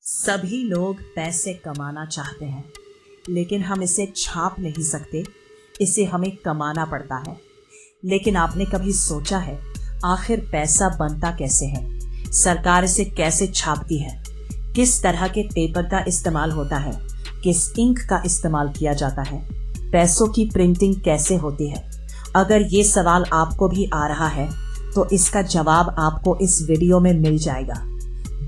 सभी लोग पैसे कमाना चाहते हैं, लेकिन हम इसे छाप नहीं सकते। इसे हमें कमाना पड़ता है। लेकिन आपने कभी सोचा है आखिर पैसा बनता कैसे है? सरकार इसे कैसे छापती है? किस तरह के पेपर का इस्तेमाल होता है? किस इंक का इस्तेमाल किया जाता है? पैसों की प्रिंटिंग कैसे होती है? अगर ये सवाल आपको भी आ रहा है तो इसका जवाब आपको इस वीडियो में मिल जाएगा।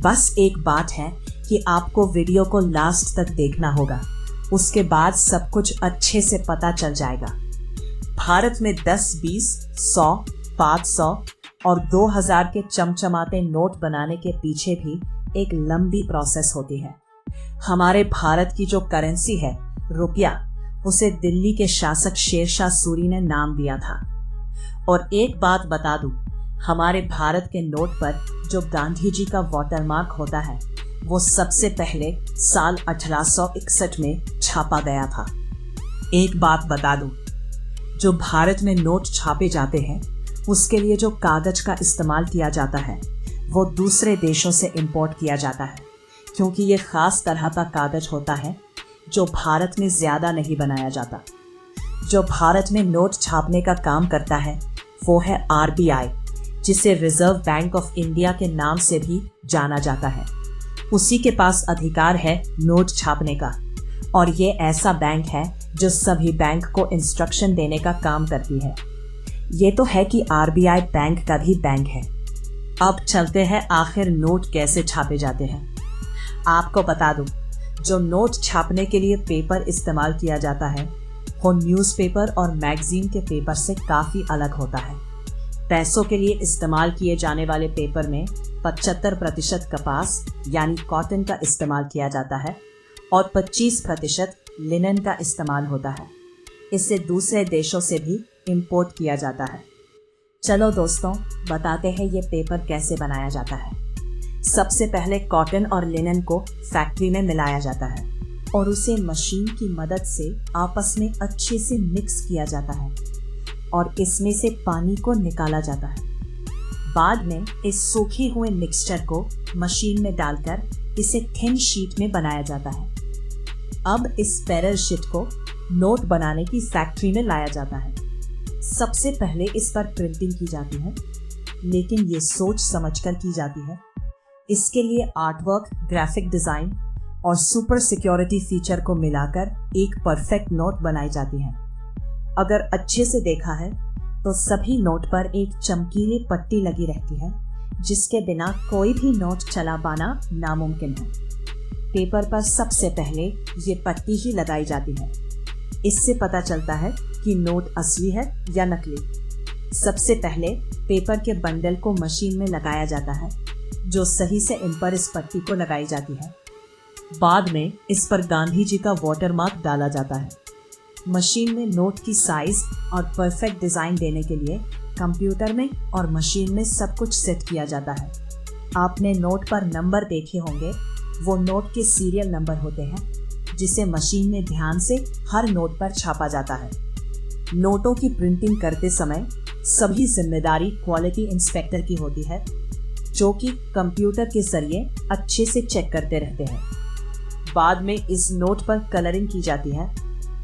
बस एक बात है कि आपको वीडियो को लास्ट तक देखना होगा, उसके बाद सब कुछ अच्छे से पता चल जाएगा। भारत में 10, 20, 100, 500 और 2000 के चमचमाते नोट बनाने के पीछे भी एक लंबी प्रोसेस होती है। हमारे भारत की जो करेंसी है रुपया, उसे दिल्ली के शासक शेरशाह सूरी ने नाम दिया था। और एक बात बता दूं, हमारे भारत के नोट पर जो गांधी जी का वाटरमार्क होता है वो सबसे पहले साल 1861 में छापा गया था। एक बात बता दूं, जो भारत में नोट छापे जाते हैं उसके लिए जो कागज का इस्तेमाल किया जाता है वो दूसरे देशों से इंपोर्ट किया जाता है, क्योंकि ये खास तरह का कागज होता है जो भारत में ज्यादा नहीं बनाया जाता। जो भारत में नोट छापने का काम करता है वो है RBI, जिसे रिजर्व बैंक ऑफ इंडिया के नाम से भी जाना जाता है। उसी के पास अधिकार है नोट छापने का, और ये ऐसा बैंक है जो सभी बैंक को इंस्ट्रक्शन देने का काम करती है। ये तो है कि RBI बैंक का भी बैंक है। अब चलते हैं आखिर नोट कैसे छापे जाते हैं। आपको बता दूं, जो नोट छापने के लिए पेपर इस्तेमाल किया जाता है वो न्यूज़पेपर और मैगजीन के पेपर से काफ़ी अलग होता है। पैसों के लिए इस्तेमाल किए जाने वाले पेपर में 75% कपास यानी कॉटन का इस्तेमाल किया जाता है और 25% लिनन का इस्तेमाल होता है। इसे दूसरे देशों से भी इंपोर्ट किया जाता है। चलो दोस्तों, बताते हैं ये पेपर कैसे बनाया जाता है। सबसे पहले कॉटन और लिनन को फैक्ट्री में मिलाया जाता है और उसे मशीन की मदद से आपस में अच्छे से मिक्स किया जाता है और इसमें से पानी को निकाला जाता है। बाद में इस सूखे हुए मिक्सचर को मशीन में डालकर इसे थिन शीट में बनाया जाता है। अब इस स्पाइरल शीट को नोट बनाने की फैक्ट्री में लाया जाता है। सबसे पहले इस पर प्रिंटिंग की जाती है, लेकिन ये सोच समझकर की जाती है। इसके लिए आर्टवर्क, ग्राफिक डिजाइन और सुपर सिक्योरिटी फीचर को मिलाकर एक परफेक्ट नोट बनाई जाती है। अगर अच्छे से देखा है तो सभी नोट पर एक चमकीली पट्टी लगी रहती है, जिसके बिना कोई भी नोट चला पाना नामुमकिन है। पेपर पर सबसे पहले ये पट्टी ही लगाई जाती है। इससे पता चलता है कि नोट असली है या नकली। सबसे पहले पेपर के बंडल को मशीन में लगाया जाता है, जो सही से इन पर इस पट्टी को लगाई जाती है। बाद में इस पर गांधी जी का वाटरमार्क डाला जाता है। मशीन में नोट की साइज और परफेक्ट डिजाइन देने के लिए कंप्यूटर में और मशीन में सब कुछ सेट किया जाता है। आपने नोट पर नंबर देखे होंगे, वो नोट के सीरियल नंबर होते हैं, जिसे मशीन में ध्यान से हर नोट पर छापा जाता है। नोटों की प्रिंटिंग करते समय सभी जिम्मेदारी क्वालिटी इंस्पेक्टर की होती है, जो कि कंप्यूटर के जरिए अच्छे से चेक करते रहते हैं। बाद में इस नोट पर कलरिंग की जाती है।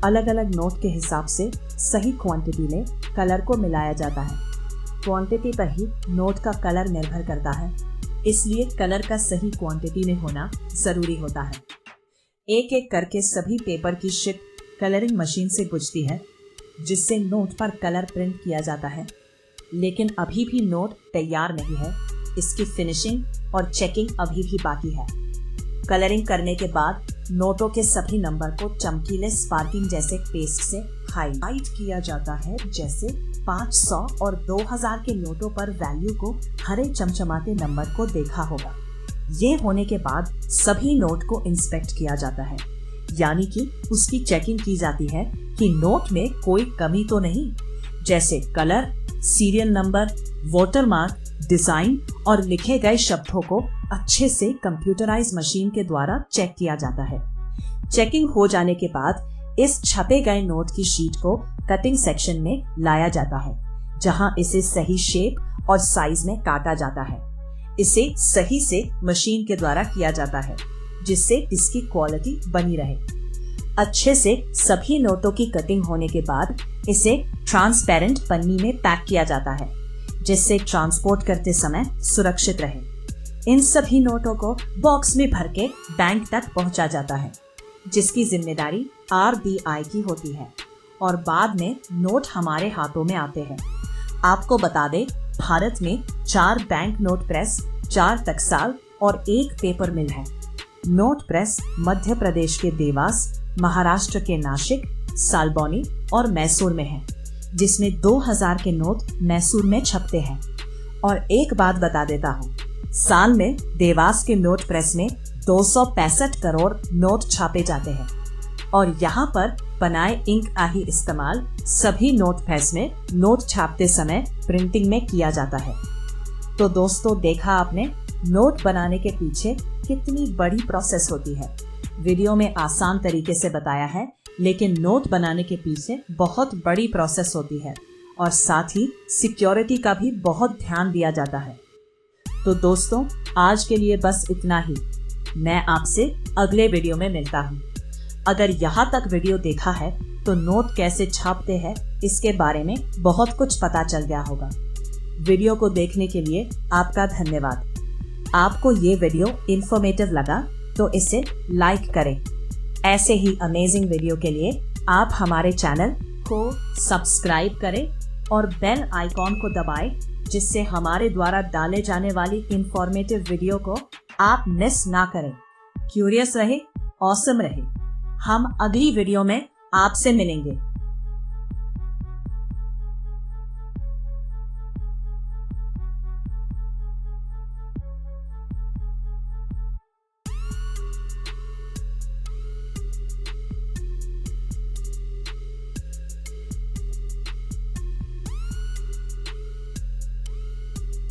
अलग अलग नोट के हिसाब से सही क्वांटिटी में कलर को मिलाया जाता है। क्वांटिटी पर ही नोट का कलर निर्भर करता है, इसलिए कलर का सही क्वांटिटी में होना जरूरी होता है। एक एक करके सभी पेपर की शीट कलरिंग मशीन से गुजरती है, जिससे नोट पर कलर प्रिंट किया जाता है। लेकिन अभी भी नोट तैयार नहीं है, इसकी फिनिशिंग और चेकिंग अभी भी बाकी है। कलरिंग करने के बाद नोटों के सभी नंबर को चमकीले स्पार्किंग जैसे पेस्ट से हाईलाइट किया जाता है। जैसे 500 और 2000 के नोटों पर वैल्यू को हरे चमचमाते नंबर को देखा होगा। ये होने के बाद सभी नोट को इंस्पेक्ट किया जाता है, यानी कि उसकी चेकिंग की जाती है कि नोट में कोई कमी तो नहीं, जैसे colour, serial number, watermark, design और लिखे गए शब्दों को अच्छे से कंप्यूटराइज मशीन के द्वारा चेक किया जाता है। चेकिंग हो जाने के बाद इस छपे गए नोट की शीट को कटिंग सेक्शन में लाया जाता है, जहां इसे सही शेप और साइज में काटा जाता है। इसे सही से मशीन के द्वारा किया जाता है, जिससे इसकी क्वालिटी बनी रहे। अच्छे से सभी नोटों की कटिंग होने के बाद इसे ट्रांसपेरेंट पन्नी में पैक किया जाता है, जिससे ट्रांसपोर्ट करते समय सुरक्षित रहे। इन सभी नोटों को बॉक्स में भर के बैंक तक पहुंचा जाता है, जिसकी जिम्मेदारी RBI की होती है और बाद में नोट हमारे हाथों में आते हैं। आपको बता दें, भारत में 4 बैंक नोट प्रेस, 4 टकसाल और 1 पेपर मिल है। नोट प्रेस मध्य प्रदेश के देवास, महाराष्ट्र के नासिक, सालबौनी और मैसूर में है, जिसमें 2000 के नोट मैसूर में छपते हैं। और एक बात बता देता हूँ, साल में देवास के नोट प्रेस में 265 करोड़ नोट छापे जाते हैं और यहाँ पर बनाए इंक का ही इस्तेमाल सभी नोट प्रेस में नोट छापते समय प्रिंटिंग में किया जाता है। तो दोस्तों, देखा आपने नोट बनाने के पीछे कितनी बड़ी प्रोसेस होती है। वीडियो में आसान तरीके से बताया है, लेकिन नोट बनाने के पीछे बहुत बड़ी प्रोसेस होती है और साथ ही सिक्योरिटी का भी बहुत ध्यान दिया जाता है। तो दोस्तों, आज के लिए बस इतना ही। मैं आपसे अगले वीडियो में मिलता हूँ। अगर यहाँ तक वीडियो देखा है तो नोट कैसे छापते हैं इसके बारे में बहुत कुछ पता चल गया होगा। वीडियो को देखने के लिए आपका धन्यवाद। आपको ये वीडियो इंफॉर्मेटिव लगा तो इसे लाइक करें। ऐसे ही अमेजिंग वीडियो के लिए आप हमारे चैनल को सब्सक्राइब करें और बेल आइकॉन को दबाएं, जिससे हमारे द्वारा डाले जाने वाली इंफॉर्मेटिव वीडियो को आप मिस ना करें। क्यूरियस रहे, ऑसम रहे। हम अगली वीडियो में आपसे मिलेंगे।